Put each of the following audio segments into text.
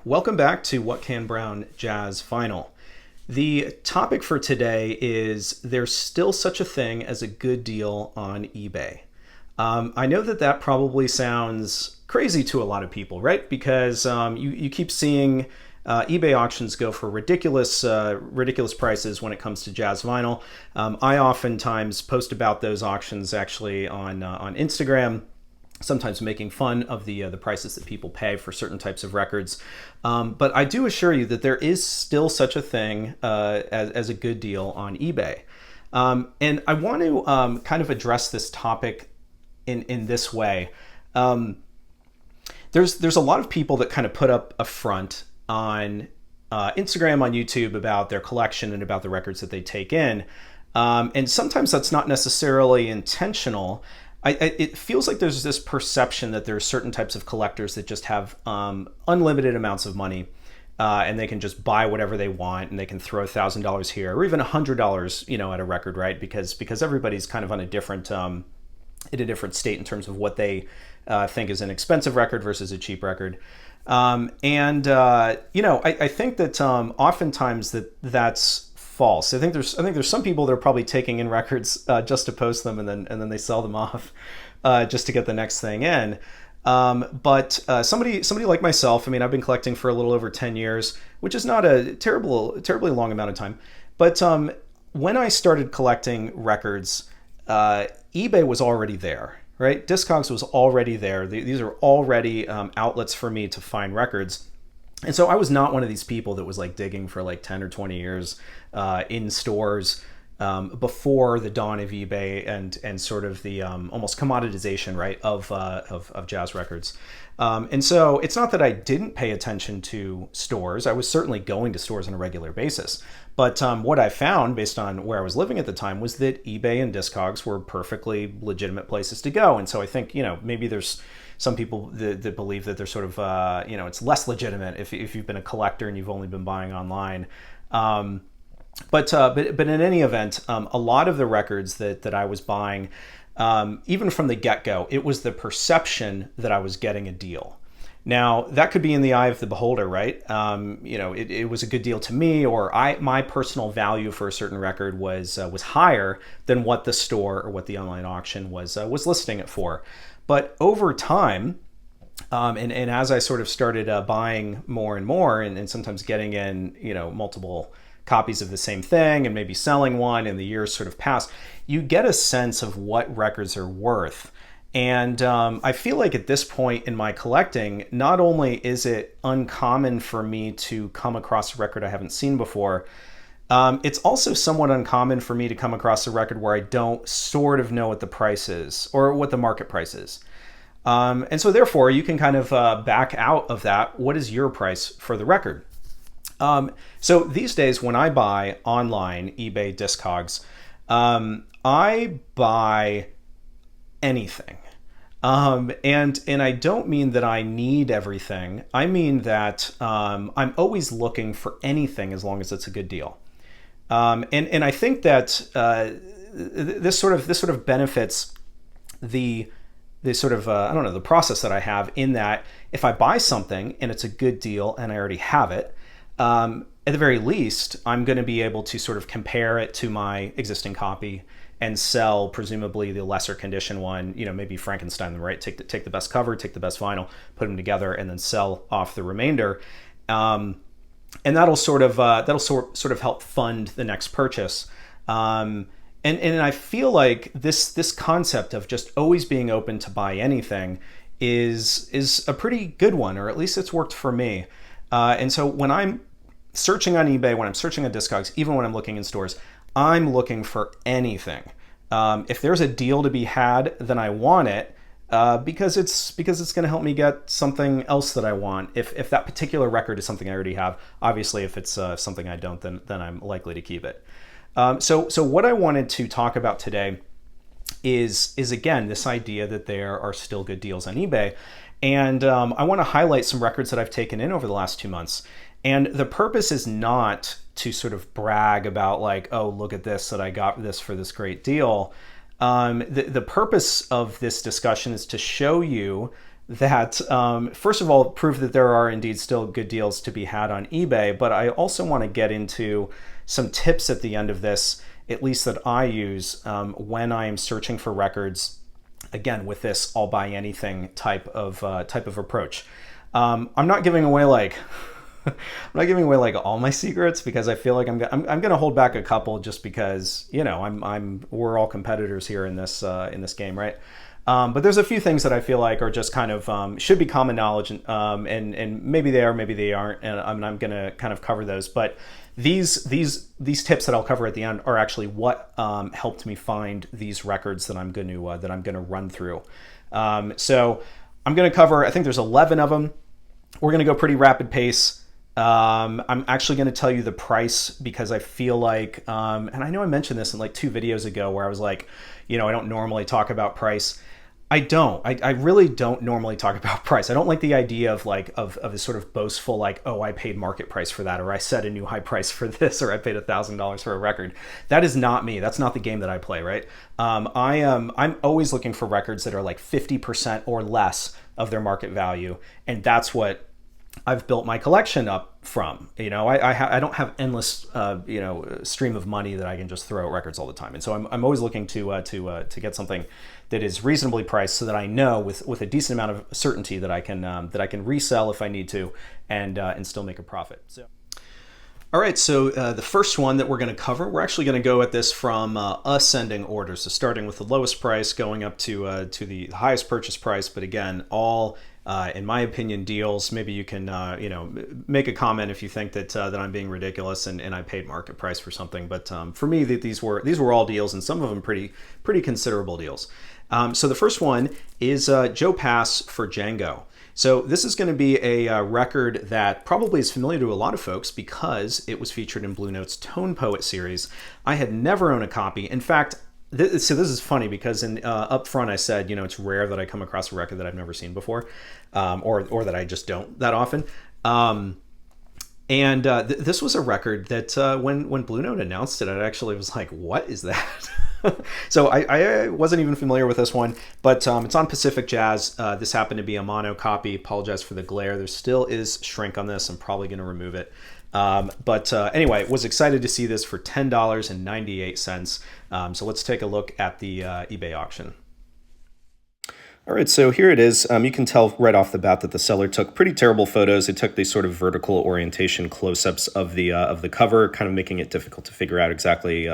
Welcome back to What Can Brown Jazz Vinyl. The topic for today is there's still such a thing as a good deal on eBay. I know that probably sounds crazy to a lot of people, right? Because you keep seeing eBay auctions go for ridiculous prices when it comes to jazz vinyl. I oftentimes post about those auctions actually on Instagram, sometimes making fun of the prices that people pay for certain types of records. But I do assure you that there is still such a thing as a good deal on eBay. And I want to kind of address this topic in this way. There's a lot of people that kind of put up a front on Instagram, on YouTube, about their collection and about the records that they take in. And sometimes that's not necessarily intentional. It feels like there's this perception that there are certain types of collectors that just have unlimited amounts of money, and they can just buy whatever they want, and they can throw $1,000 here or even $100, at a record, right? Because everybody's kind of on a different in a different state in terms of what they think is an expensive record versus a cheap record. I think that oftentimes that's false. I think there's some people that are probably taking in records just to post them and then they sell them off just to get the next thing in. But somebody like myself, I've been collecting for a little over 10 years, which is not a terribly long amount of time. But when I started collecting records, eBay was already there, right? Discogs was already there. These are already outlets for me to find records. And so I was not one of these people that was like digging for like 10 or 20 years in stores before the dawn of eBay and sort of the almost commoditization, right, of jazz records. And so it's not that I didn't pay attention to stores. I was certainly going to stores on a regular basis. But what I found based on where I was living at the time was that eBay and Discogs were perfectly legitimate places to go. And so I think, maybe there's some people that believe that they're sort of, it's less legitimate if you've been a collector and you've only been buying online. But in any event, a lot of the records that I was buying, even from the get-go, it was the perception that I was getting a deal. Now, that could be in the eye of the beholder, right? It was a good deal to me, or my personal value for a certain record was higher than what the store or what the online auction was listing it for. But over time, and as I sort of started buying more and more, and sometimes getting in, multiple copies of the same thing and maybe selling one, and the years sort of pass, you get a sense of what records are worth. And I feel like at this point in my collecting, not only is it uncommon for me to come across a record I haven't seen before, it's also somewhat uncommon for me to come across a record where I don't sort of know what the price is or what the market price is. And so therefore, you can kind of back out of that. What is your price for the record? So these days, when I buy online, eBay, Discogs, I buy anything. And I don't mean that I need everything. I mean that I'm always looking for anything as long as it's a good deal. And I think that this sort of benefits the sort of the process that I have, in that if I buy something and it's a good deal and I already have it, at the very least, I'm going to be able to sort of compare it to my existing copy and sell presumably the lesser condition one, maybe Frankenstein them, right? Take the best cover, take the best vinyl, put them together, and then sell off the remainder. And that'll sort of help fund the next purchase. And I feel like this concept of just always being open to buy anything is a pretty good one, or at least it's worked for me. And so when I'm searching on eBay, when I'm searching on Discogs, even when I'm looking in stores, I'm looking for anything. If there's a deal to be had, then I want it, because it's going to help me get something else that I want. If that particular record is something I already have, obviously if it's something I don't, then I'm likely to keep it. So what I wanted to talk about today is again this idea that there are still good deals on eBay, and I want to highlight some records that I've taken in over the last 2 months. And the purpose is not to sort of brag about like, oh, look at this, that I got this for this great deal. The purpose of this discussion is to show you that first of all prove that there are indeed still good deals to be had on eBay, but I also want to get into some tips at the end of this, at least that I use when I am searching for records. Again, with this "I'll buy anything" type of approach. I'm not giving away like I'm not giving away like all my secrets, because I feel like I'm going to hold back a couple, just because, you know, we're all competitors here in this game, right? But there's a few things that I feel like are just kind of should be common knowledge, and maybe they are, maybe they aren't, and I'm going to kind of cover those. But these tips that I'll cover at the end are actually what helped me find these records that I'm going to run through. So I'm going to cover, I think there's 11 of them. We're going to go pretty rapid pace. I'm actually going to tell you the price, because I feel like, and I know I mentioned this in like 2 videos ago, where I was like, you know, I don't normally talk about price. I really don't normally talk about price. I don't like the idea of like of a sort of boastful, like, oh, I paid market price for that, or I set a new high price for this, or I paid $1,000 for a record. That is not me. That's not the game that I play, right? I'm always looking for records that are like 50% or less of their market value, and that's what I've built my collection up from. You know, I don't have endless stream of money that I can just throw at records all the time, and so I'm always looking to get something that is reasonably priced, so that I know with a decent amount of certainty that I can resell if I need to, and still make a profit. So. All right, so the first one that we're going to cover, we're actually going to go at this from ascending order. So starting with the lowest price, going up to the highest purchase price. But again, all, in my opinion, deals. Maybe you can make a comment if you think that I'm being ridiculous and I paid market price for something. But for me, these were all deals, and some of them pretty considerable deals. So the first one is Joe Pass for Django. So this is going to be a record that probably is familiar to a lot of folks, because it was featured in Blue Note's Tone Poet series. I had never owned a copy. In fact, so this is funny, because up front I said, you know, it's rare that I come across a record that I've never seen before, or that I just don't that often. This was a record that when Blue Note announced it, I actually was like, what is that? So I wasn't even familiar with this one, but it's on Pacific Jazz. This happened to be a mono copy. Apologize for the glare. There still is shrink on this. I'm probably going to remove it. Anyway, was excited to see this for $10.98. So let's take a look at the eBay auction. All right, so here it is. You can tell right off the bat that the seller took pretty terrible photos. They took these sort of vertical orientation close-ups of the cover, kind of making it difficult to figure out exactly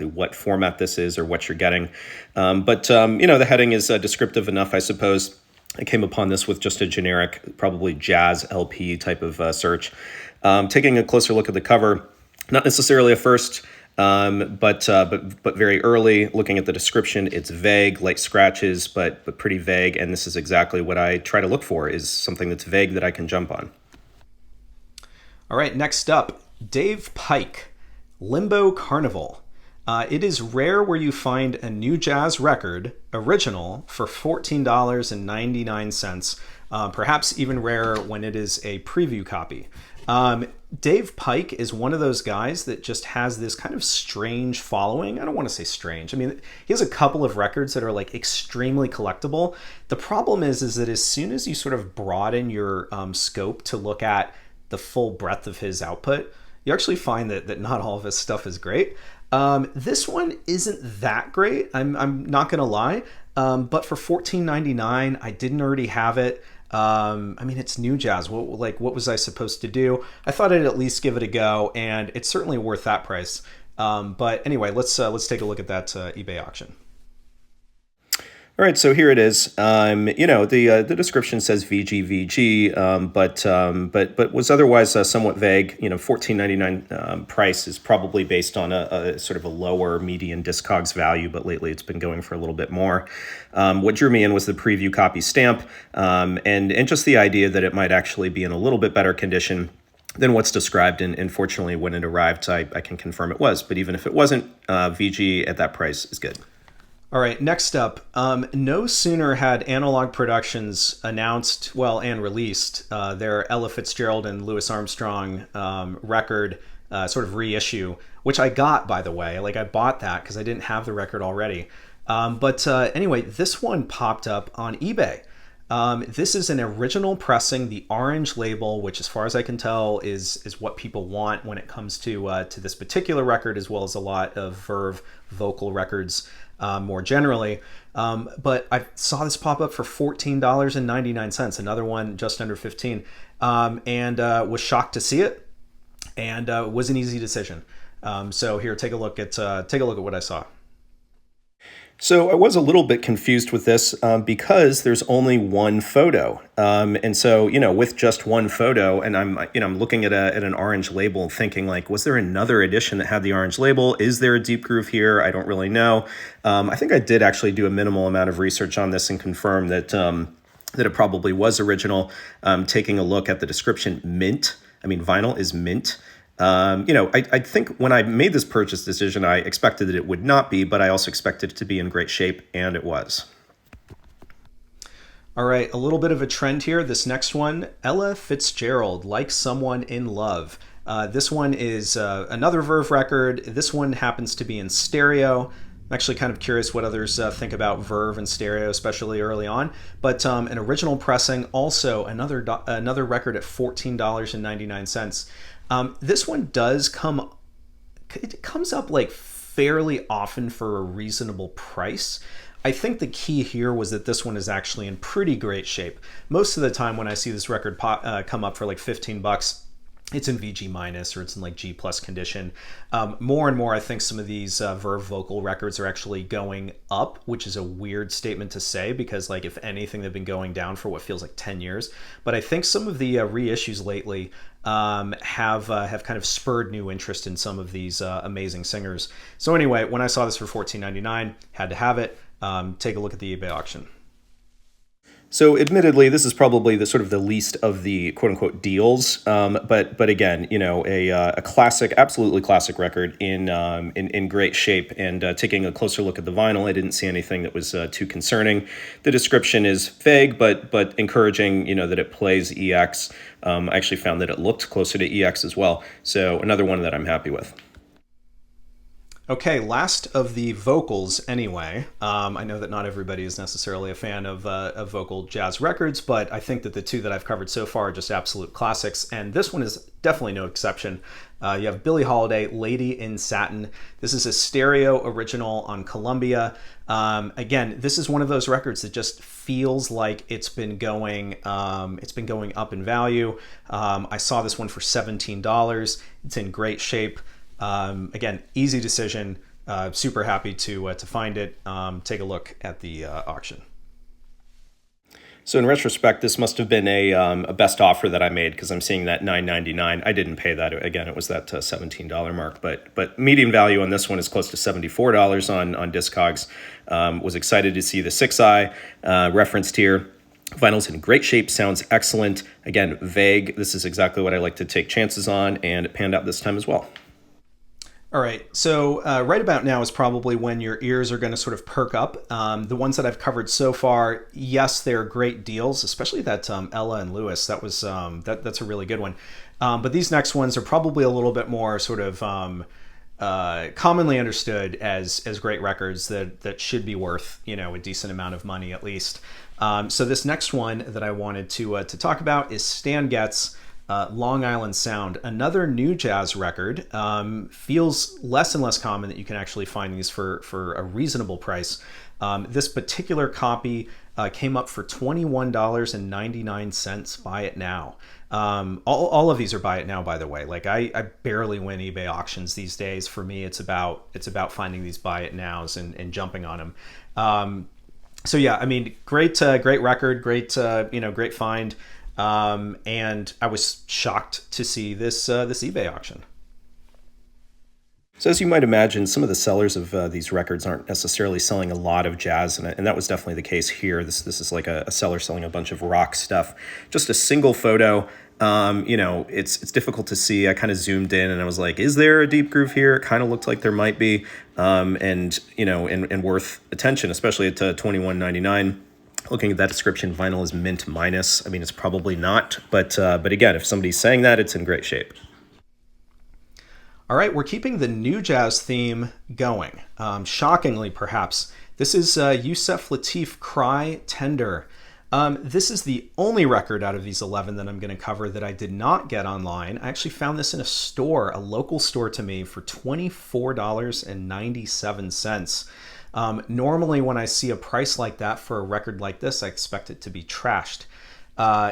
what format this is or what you're getting. The heading is descriptive enough, I suppose. I came upon this with just a generic, probably jazz LP type of search. Taking a closer look at the cover, not necessarily a first. But very early, looking at the description, it's vague, light scratches, but pretty vague. And this is exactly what I try to look for, is something that's vague that I can jump on. All right, next up, Dave Pike, Limbo Carnival. It is rare where you find a new jazz record, original, for $14.99. Perhaps even rarer when it is a preview copy. Dave Pike is one of those guys that just has this kind of strange following. I don't want to say strange. I mean, he has a couple of records that are like extremely collectible. The problem is that as soon as you sort of broaden your scope to look at the full breadth of his output, you actually find that not all of his stuff is great. This one isn't that great. I'm not going to lie. But for $14.99, I didn't already have it. It's new jazz. What was I supposed to do? I thought I'd at least give it a go, and it's certainly worth that price. But anyway, let's take a look at that eBay auction. All right, so here it is. The description says VG, but was otherwise somewhat vague. $14.99 price is probably based on a sort of a lower median Discogs value, but lately it's been going for a little bit more. What drew me in was the preview copy stamp, and just the idea that it might actually be in a little bit better condition than what's described. And fortunately, when it arrived, I can confirm it was. But even if it wasn't, VG at that price is good. All right, next up, no sooner had Analog Productions announced, and released their Ella Fitzgerald and Louis Armstrong record sort of reissue, which I got, by the way. I bought that because I didn't have the record already. Anyway, this one popped up on eBay. This is an original pressing, the orange label, which, as far as I can tell, is what people want when it comes to this particular record, as well as a lot of Verve vocal records more generally. But I saw this pop up for $14.99, another one just under 15, and was shocked to see it, and was an easy decision. So here, take a look at what I saw. So I was a little bit confused with this because there's only one photo, and so with just one photo, and I'm looking at an orange label, and thinking like, was there another edition that had the orange label? Is there a deep groove here? I don't really know. I think I did actually do a minimal amount of research on this and confirm that it probably was original. Taking a look at the description, mint. I mean, vinyl is mint. I think when I made this purchase decision, I expected that it would not be, but I also expected it to be in great shape, and it was. All right, a little bit of a trend here. This next one, Ella Fitzgerald, Like Someone in Love. This one is another Verve record. This one happens to be in stereo. I'm actually kind of curious what others think about Verve and stereo, especially early on. But an original pressing, also another record at $14.99. This one does it comes up like fairly often for a reasonable price. I think the key here was that this one is actually in pretty great shape. Most of the time when I see this record come up for like $15, it's in VG minus or it's in like G plus condition. More and more, I think some of these Verve vocal records are actually going up, which is a weird statement to say because, like, if anything, they've been going down for what feels like 10 years. But I think some of the reissues lately have kind of spurred new interest in some of these amazing singers. So anyway, when I saw this for $14.99, had to have it. Take a look at the eBay auction. So admittedly, this is probably the sort of the least of the quote unquote deals. But again, a classic, absolutely classic record in great shape. And taking a closer look at the vinyl, I didn't see anything that was too concerning. The description is vague, but encouraging, that it plays EX. I actually found that it looked closer to EX as well. So another one that I'm happy with. Okay, last of the vocals anyway. I know that not everybody is necessarily a fan of vocal jazz records, but I think that the two that I've covered so far are just absolute classics, and this one is definitely no exception. You have Billie Holiday, Lady in Satin. This is a stereo original on Columbia. Again, this is one of those records that just feels like it's been going up in value. I saw this one for $17. It's in great shape. Again, easy decision. Super happy to find it. Take a look at the auction. So in retrospect, this must have been a best offer that I made because I'm seeing that $9.99. I didn't pay that. Again, it was that $17 mark. But median value on this one is close to $74 on Discogs. Was excited to see the 6i referenced here. Vinyl's in great shape, sounds excellent. Again, vague. This is exactly what I like to take chances on, and it panned out this time as well. All right, so right about now is probably when your ears are going to sort of perk up. The ones that I've covered so far, yes, they're great deals, especially that Ella and Lewis. That was that's a really good one. But these next ones are probably a little bit more sort of commonly understood as great records that should be worth a decent amount of money at least. So this next one that I wanted to talk about is Stan Getz. Long Island Sound, another new jazz record. Feels less and less common that you can actually find these for a reasonable price. This particular copy came up for $21.99. Buy it now. All of these are buy it now, by the way. Like I barely win eBay auctions these days. For me, it's about finding these buy it nows and jumping on them. So yeah, I mean, great record, great find. And I was shocked to see this eBay auction. So as you might imagine, some of the sellers of these records aren't necessarily selling a lot of jazz, and that was definitely the case here. This is like a seller selling a bunch of rock stuff. Just a single photo. It's difficult to see. I kind of zoomed in and I was like, is there a deep groove here? It kind of looked like there might be, and worth attention, especially at $21.99. Looking at that description, vinyl is mint minus. I mean, it's probably not, but again, if somebody's saying that, it's in great shape. All right, we're keeping the new jazz theme going. Shockingly, perhaps, this is Yusef Lateef, Cry Tender. This is the only record out of these 11 that I'm going to cover that I did not get online. I actually found this in a store, a local store to me, for $24.97. Normally, when I see a price like that for a record like this, I expect it to be trashed.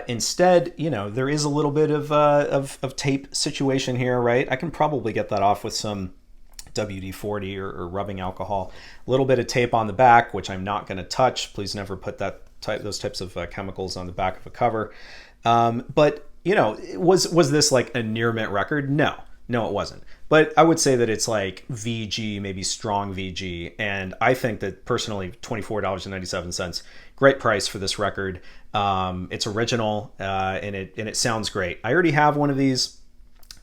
Instead, there is a little bit of tape situation here, right? I can probably get that off with some WD-40 or rubbing alcohol. A little bit of tape on the back, which I'm not going to touch. Please never put those types of chemicals on the back of a cover. But was this like a near mint record? No, it wasn't. But I would say that it's like VG, maybe strong VG. And I think that personally, $24.97, great price for this record. It's original and it sounds great. I already have one of these,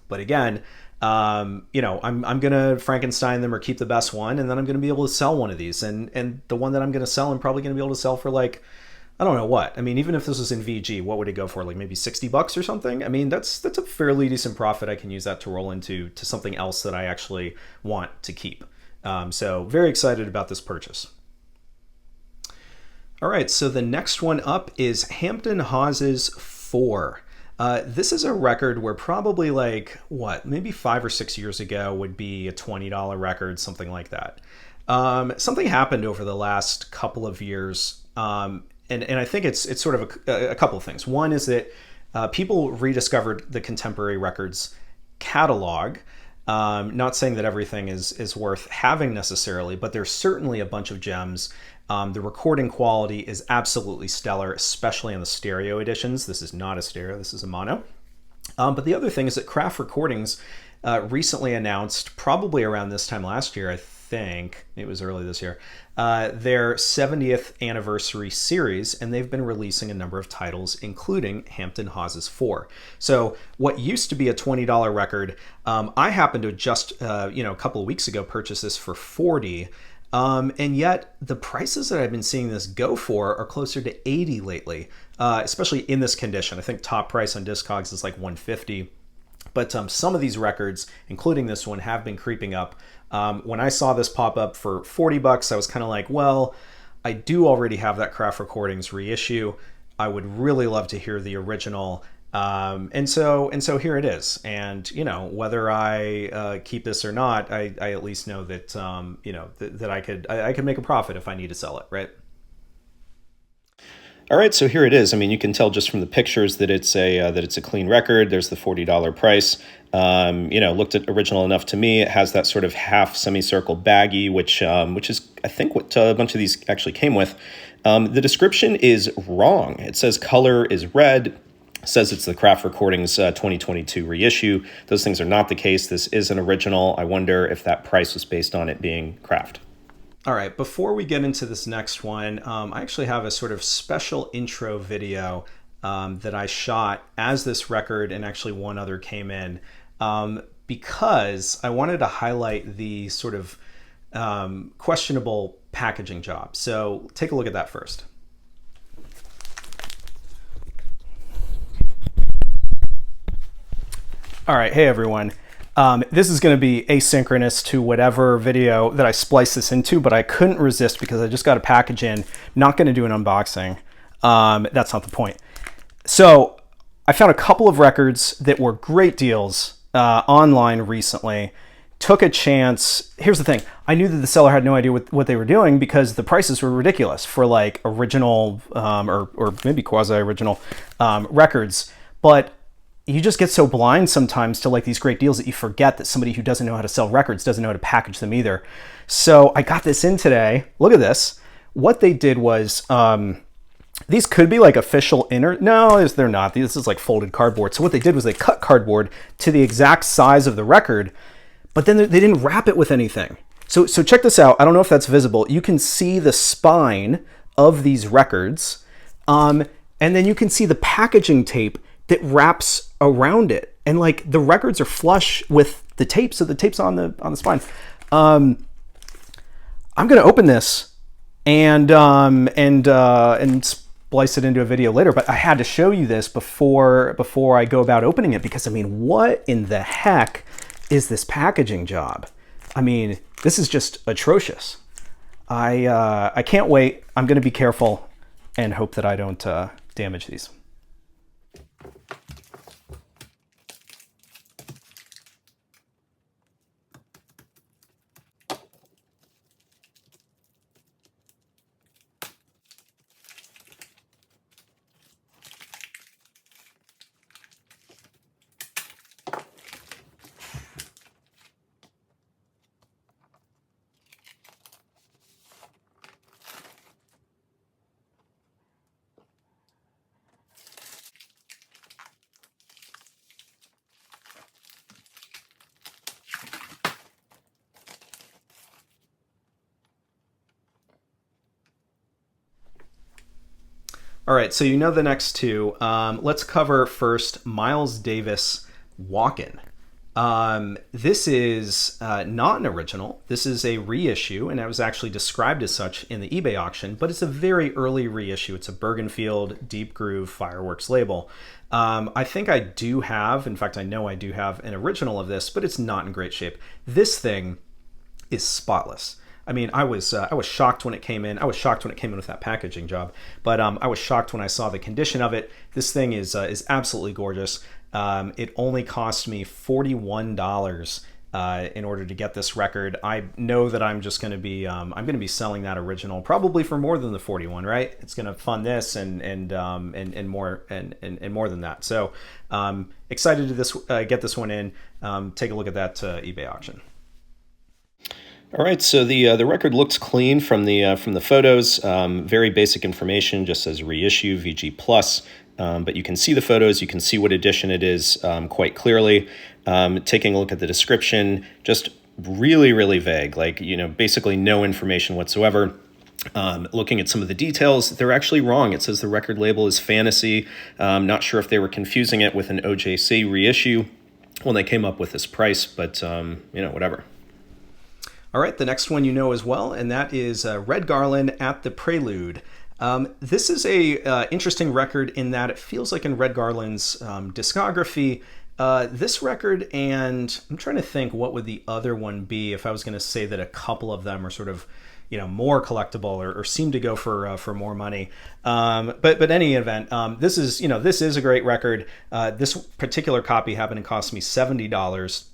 but again, I'm gonna Frankenstein them or keep the best one, and then I'm gonna be able to sell one of these. And the one that I'm gonna sell, I'm probably gonna be able to sell for like, I don't know what. I mean, even if this was in VG, what would it go for? Like maybe $60 or something? I mean, that's a fairly decent profit. I can use that to roll into something else that I actually want to keep. So very excited about this purchase. All right, so the next one up is Hampton Hawes' 4. This is a record where probably maybe 5 or 6 years ago would be a $20 record, something like that. Something happened over the last couple of years, and I think it's sort of a couple of things. One is that people rediscovered the Contemporary Records catalog. Not saying that everything is worth having necessarily, but there's certainly a bunch of gems. The recording quality is absolutely stellar, especially on the stereo editions. This is not a stereo, this is a mono. But the other thing is that Craft Recordings recently announced, probably around this time last year, I think, it was early this year, their 70th anniversary series, and they've been releasing a number of titles, including Hampton Hawes' 4. So what used to be a $20 record, I happened to just, a couple of weeks ago purchase this for $40. And yet the prices that I've been seeing this go for are closer to $80 lately, especially in this condition. I think top price on Discogs is like $150. But some of these records, including this one, have been creeping up. When I saw this pop up for $40, I was kind of like, well, I do already have that Craft Recordings reissue. I would really love to hear the original. And so here it is. And, whether I keep this or not, I at least know that, that I could make a profit if I need to sell it, right? All right, so here it is. I mean, you can tell just from the pictures that it's a clean record. There's the $40 price. Looked at original enough to me. It has that sort of half semicircle baggie, which is I think what a bunch of these actually came with. The description is wrong. It says color is red. Says it's the Craft Recordings 2022 reissue. Those things are not the case. This is an original. I wonder if that price was based on it being Craft. All right, before we get into this next one, I actually have a sort of special intro video that I shot as this record, and actually one other came in, because I wanted to highlight the sort of questionable packaging job. So take a look at that first. All right, hey everyone. This is going to be asynchronous to whatever video that I splice this into, but I couldn't resist because I just got a package in. Not going to do an unboxing. That's not the point. So I found a couple of records that were great deals online recently. Took a chance. Here's the thing. I knew that the seller had no idea what they were doing because the prices were ridiculous for like original or maybe quasi-original records. But you just get so blind sometimes to like these great deals that you forget that somebody who doesn't know how to sell records doesn't know how to package them either. So I got this in today. Look at this. What they did was, these could be like official no, they're not. This is like folded cardboard. So what they did was they cut cardboard to the exact size of the record, but then they didn't wrap it with anything. So check this out. I don't know if that's visible. You can see the spine of these records, and then you can see the packaging tape that wraps around it, and like the records are flush with the tape, so the tape's on the spine. I'm gonna open this and splice it into a video later, but I had to show you this before I go about opening it, because I mean, what in the heck is this packaging job? I mean, this is just atrocious. I can't wait. I'm gonna be careful. and hope that I don't damage these. All right, so you know the next two. Let's cover first Miles Davis Walkin. This is not an original. This is a reissue, and it was actually described as such in the eBay auction, but it's a very early reissue. It's a Bergenfield Deep Groove Fireworks label. I think I do have, in fact, I know I do have an original of this, but it's not in great shape. This thing is spotless. I mean, I was shocked when it came in. I was shocked when it came in with that packaging job, but I was shocked when I saw the condition of it. This thing is absolutely gorgeous. It only cost me $41 in order to get this record. I know that I'm just going to be selling that original probably for more than the 41. Right? It's going to fund this and more and more than that. So excited to get this one in. Take a look at that eBay auction. All right, so the record looks clean from the photos. Very basic information, just says reissue VG plus. But you can see the photos, you can see what edition it is quite clearly. Taking a look at the description, just really, really vague, like, basically no information whatsoever. Looking at some of the details, they're actually wrong. It says the record label is Fantasy. Not sure if they were confusing it with an OJC reissue when they came up with this price, but whatever. All right, the next one you know as well, and that is Red Garland at the Prelude. This is a interesting record in that it feels like in Red Garland's discography, this record, and I'm trying to think what would the other one be if I was going to say that a couple of them are sort of more collectible or seem to go for more money. But any event, this is a great record. This particular copy happened to cost me $70.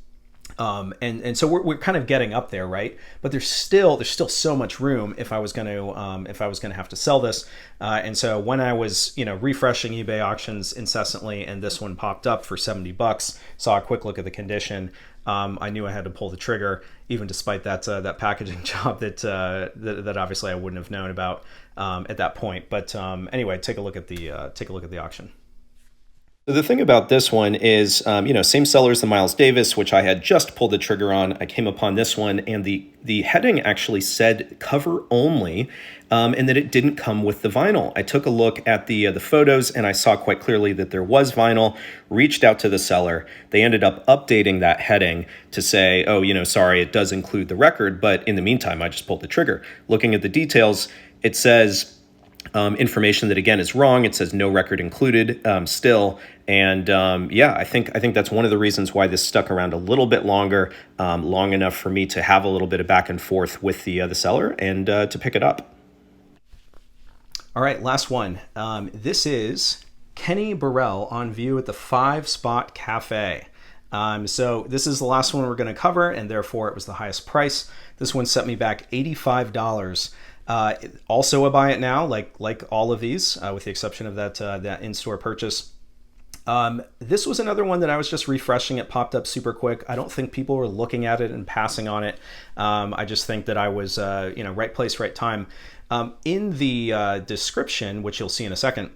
And so we're kind of getting up there, right? But there's still so much room if I was going to have to sell this. And so when I was refreshing eBay auctions incessantly, and this one popped up for $70, saw a quick look at the condition, I knew I had to pull the trigger, even despite that packaging job that obviously I wouldn't have known about at that point. But anyway, take a look at the auction. The thing about this one is, same seller as the Miles Davis, which I had just pulled the trigger on. I came upon this one, and the heading actually said cover only, and that it didn't come with the vinyl. I took a look at the photos, and I saw quite clearly that there was vinyl. Reached out to the seller. They ended up updating that heading to say, oh, sorry, it does include the record, but in the meantime, I just pulled the trigger. Looking at the details, it says information that again is wrong. It says no record included still, and I think that's one of the reasons why this stuck around a little bit longer, long enough for me to have a little bit of back and forth with the seller and to pick it up. All right, last one. This is Kenny Burrell on view at the 5 Spot Cafe. So this is the last one we're going to cover, and therefore it was the highest price. This one set me back $85. Also a buy it now, like all of these, with the exception of that in-store purchase. This was another one that I was just refreshing. It popped up super quick. I don't think people were looking at it and passing on it. I just think that I was, right place, right time. In the description, which you'll see in a second,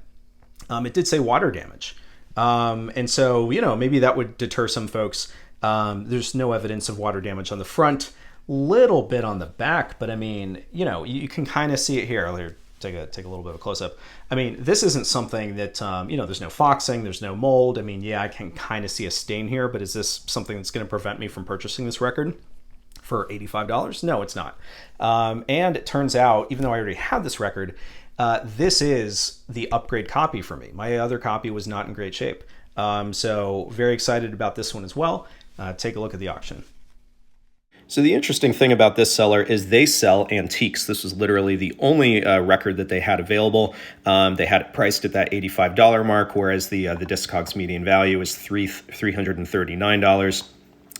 it did say water damage. And so, maybe that would deter some folks. There's no evidence of water damage on the front. Little bit on the back, but I mean, you can kind of see it here. I'll take a little bit of a close-up. I mean, this isn't something that, there's no foxing, there's no mold. I mean, I can kind of see a stain here, but is this something that's going to prevent me from purchasing this record for $85? No, it's not. And it turns out, even though I already had this record, this is the upgrade copy for me. My other copy was not in great shape. So very excited about this one as well. Take a look at the auction. So the interesting thing about this seller is they sell antiques. This was literally the only record that they had available. They had it priced at that $85 mark, whereas the Discogs median value is $339.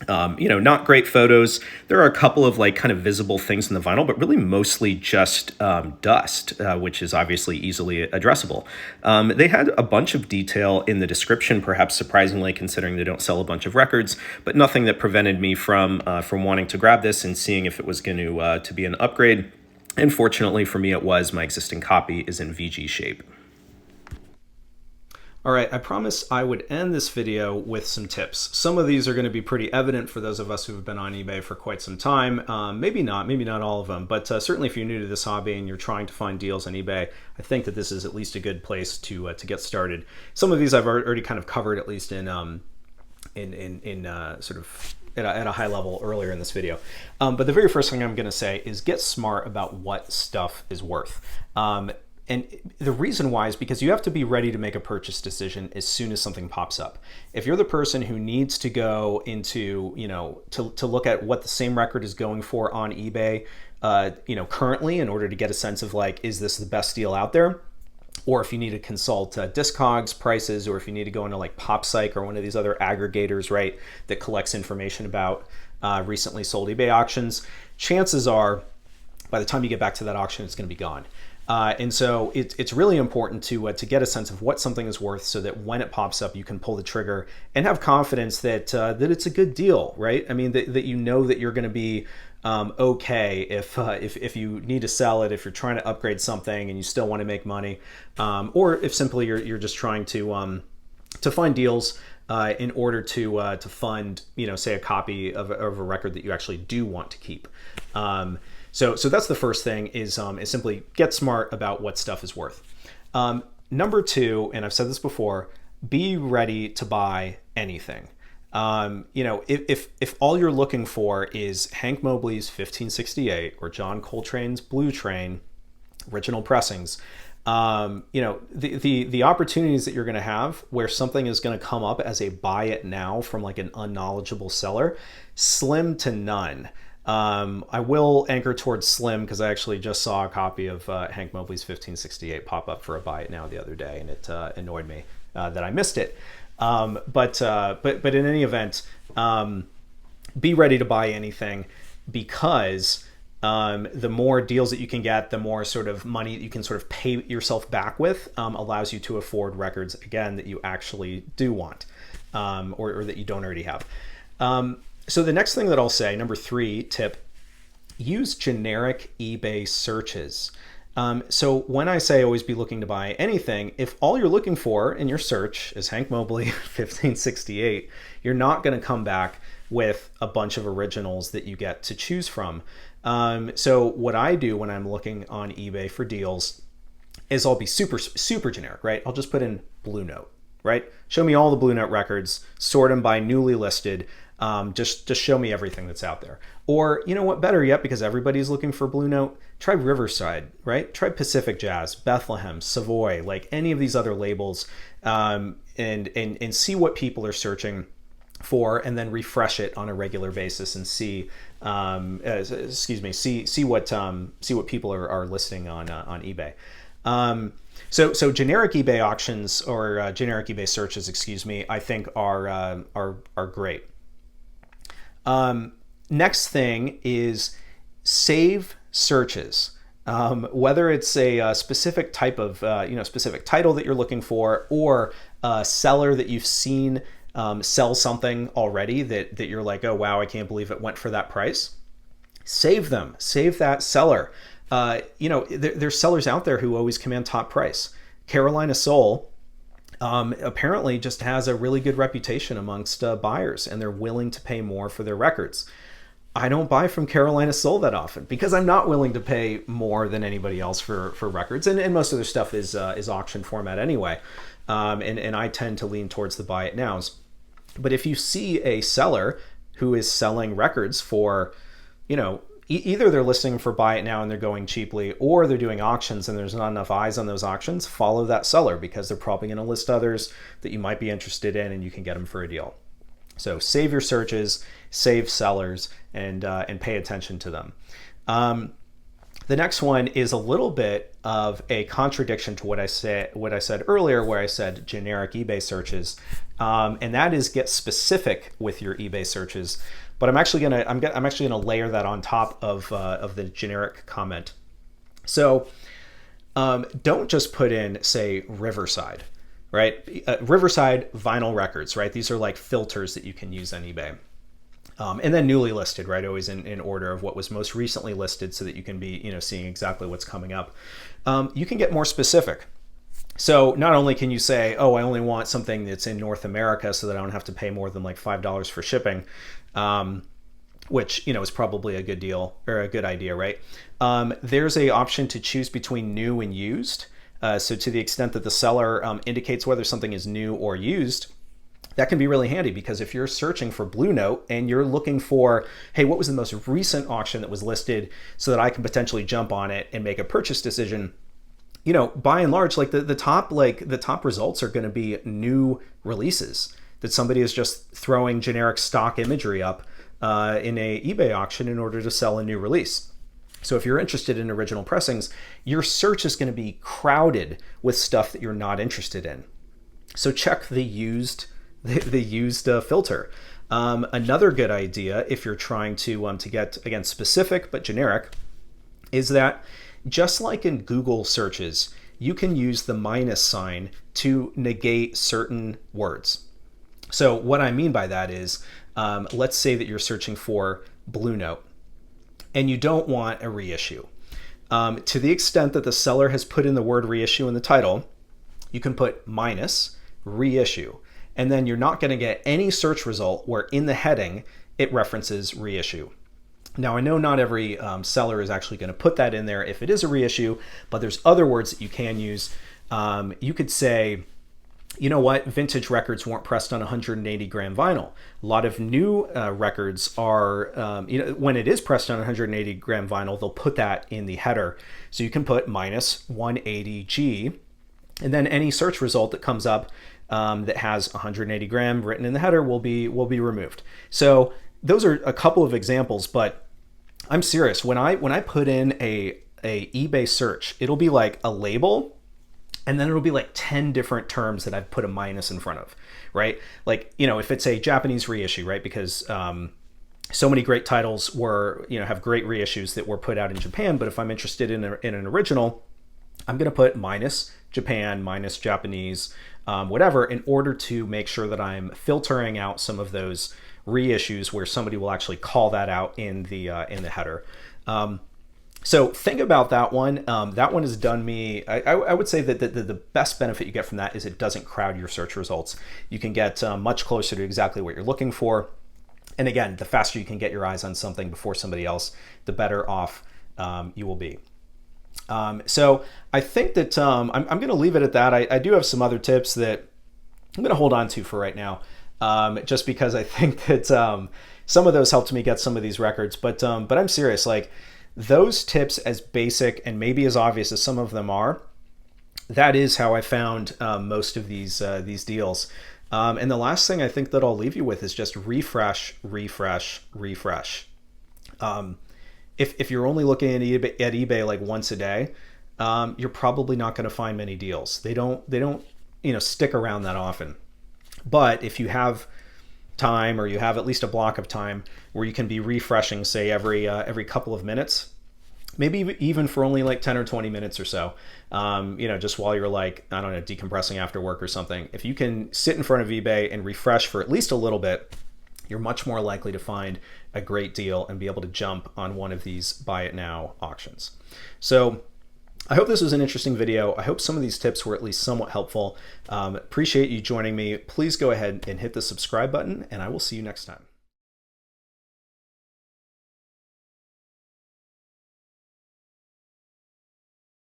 Not great photos. There are a couple of like kind of visible things in the vinyl, but really mostly just dust, which is obviously easily addressable. They had a bunch of detail in the description, perhaps surprisingly, considering they don't sell a bunch of records, but nothing that prevented me from wanting to grab this and seeing if it was going to be an upgrade. And fortunately for me, it was. My existing copy is in VG shape. All right, I promised I would end this video with some tips. Some of these are going to be pretty evident for those of us who have been on eBay for quite some time. Maybe not all of them, but certainly if you're new to this hobby and you're trying to find deals on eBay, I think that this is at least a good place to get started. Some of these I've already kind of covered, at least in sort of at a high level earlier in this video. But the very first thing I'm going to say is get smart about what stuff is worth. And the reason why is because you have to be ready to make a purchase decision as soon as something pops up. If you're the person who needs to go into, to look at what the same record is going for on eBay, currently in order to get a sense of like, is this the best deal out there? Or if you need to consult Discogs prices, or if you need to go into like PopPsych or one of these other aggregators, right, that collects information about recently sold eBay auctions, chances are by the time you get back to that auction, it's going to be gone. And so it's really important to get a sense of what something is worth so that when it pops up, you can pull the trigger and have confidence that it's a good deal, right? I mean, that you know that you're going to be okay if you need to sell it, if you're trying to upgrade something and you still want to make money, or if simply you're just trying to find deals in order to fund, say a copy of a record that you actually do want to keep. So that's the first thing is simply get smart about what stuff is worth. Number two, and I've said this before, be ready to buy anything. If all you're looking for is Hank Mobley's 1568 or John Coltrane's Blue Train original pressings, the opportunities that you're going to have where something is going to come up as a buy it now from like an unknowledgeable seller, slim to none. I will anchor towards slim because I actually just saw a copy of Hank Mobley's 1568 pop up for a buy it now the other day, and it annoyed me that I missed it. But in any event, be ready to buy anything, because the more deals that you can get, the more sort of money that you can sort of pay yourself back with, allows you to afford records again that you actually do want, or that you don't already have. So the next thing that I'll say, number 3 tip, use generic eBay searches. So when I say always be looking to buy anything, if all you're looking for in your search is Hank Mobley 1568, you're not going to come back with a bunch of originals that you get to choose from. So what I do when I'm looking on eBay for deals is I'll be super generic, right? I'll just put in Blue Note, right? Show me all the Blue Note records, sort them by newly listed. Just show me everything that's out there. Or, you know what, better yet, because everybody's looking for Blue Note, try Riverside, right? Try Pacific Jazz, Bethlehem, Savoy, like any of these other labels, and see what people are searching for, and then refresh it on a regular basis and see what people are listing on eBay. So generic eBay auctions or generic eBay searches, I think are great. Next thing is save searches. Whether it's a specific type of, specific title that you're looking for, or a seller that you've seen sell something already that you're like, oh, wow, I can't believe it went for that price. Save them. Save that seller. There's sellers out there who always command top price. Carolina Soul apparently just has a really good reputation amongst buyers, and they're willing to pay more for their records. I don't buy from Carolina Soul that often because I'm not willing to pay more than anybody else for records, and most of their stuff is auction format anyway, and I tend to lean towards the buy it nows. But if you see a seller who is selling records for, either they're listing for buy it now and they're going cheaply, or they're doing auctions and there's not enough eyes on those auctions, follow that seller because they're probably going to list others that you might be interested in and you can get them for a deal. So save your searches, save sellers and pay attention to them. The next one is a little bit of a contradiction to what I said earlier, where I said generic eBay searches, and that is get specific with your eBay searches. But I'm actually gonna layer that on top of the generic comment. So don't just put in, say, Riverside, right? Riverside vinyl records, right? These are like filters that you can use on eBay. And then newly listed, right? Always in order of what was most recently listed, so that you can be, seeing exactly what's coming up. You can get more specific. So not only can you say, oh, I only want something that's in North America so that I don't have to pay more than like $5 for shipping, which, is probably a good deal or a good idea, right? There's a option to choose between new and used. So to the extent that the seller indicates whether something is new or used, that can be really handy, because if you're searching for Blue Note and you're looking for, hey, what was the most recent auction that was listed so that I can potentially jump on it and make a purchase decision, by and large, like the top results are going to be new releases that somebody is just throwing generic stock imagery up in a eBay auction in order to sell a new release. So if you're interested in original pressings, your search is going to be crowded with stuff that you're not interested in. So check the used filter. Another good idea, if you're trying to get, again, specific but generic, is that just like in Google searches, you can use the minus sign to negate certain words. So what I mean by that is, let's say that you're searching for Blue Note and you don't want a reissue. To the extent that the seller has put in the word reissue in the title, you can put minus reissue. And then you're not going to get any search result where in the heading it references reissue. Now, I know not every seller is actually going to put that in there if it is a reissue, but there's other words that you can use. You could say, you know what, vintage records weren't pressed on 180 gram vinyl. A lot of new records are, when it is pressed on 180 gram vinyl, they'll put that in the header. So you can put minus 180G, and then any search result that comes up that has 180 gram written in the header will be removed. So those are a couple of examples, but I'm serious. When I put in a eBay search, it'll be like a label, and then it'll be like 10 different terms that I've put a minus in front of, right? Like, if it's a Japanese reissue, right? Because so many great titles have great reissues that were put out in Japan, but if I'm interested in an original, I'm going to put minus Japan, minus Japanese, whatever, in order to make sure that I'm filtering out some of those reissues where somebody will actually call that out in the header. So think about that one. That one has done me, I would say that the best benefit you get from that is it doesn't crowd your search results. You can get much closer to exactly what you're looking for. And again, the faster you can get your eyes on something before somebody else, the better off you will be. So I think that I'm going to leave it at that. I do have some other tips that I'm going to hold on to for right now, just because I think that some of those helped me get some of these records. But I'm serious. Like, those tips, as basic and maybe as obvious as some of them are, that is how I found most of these deals. And the last thing I think that I'll leave you with is just refresh, refresh, refresh. If you're only looking at eBay like once a day, you're probably not going to find many deals. They don't stick around that often. But if you have time, or you have at least a block of time where you can be refreshing, say every couple of minutes, maybe even for only like 10 or 20 minutes or so, just while you're like, I don't know, decompressing after work or something. If you can sit in front of eBay and refresh for at least a little bit, you're much more likely to find a great deal and be able to jump on one of these buy it now auctions. So I hope this was an interesting video. I hope some of these tips were at least somewhat helpful. Appreciate you joining me. Please go ahead and hit the subscribe button, and I will see you next time.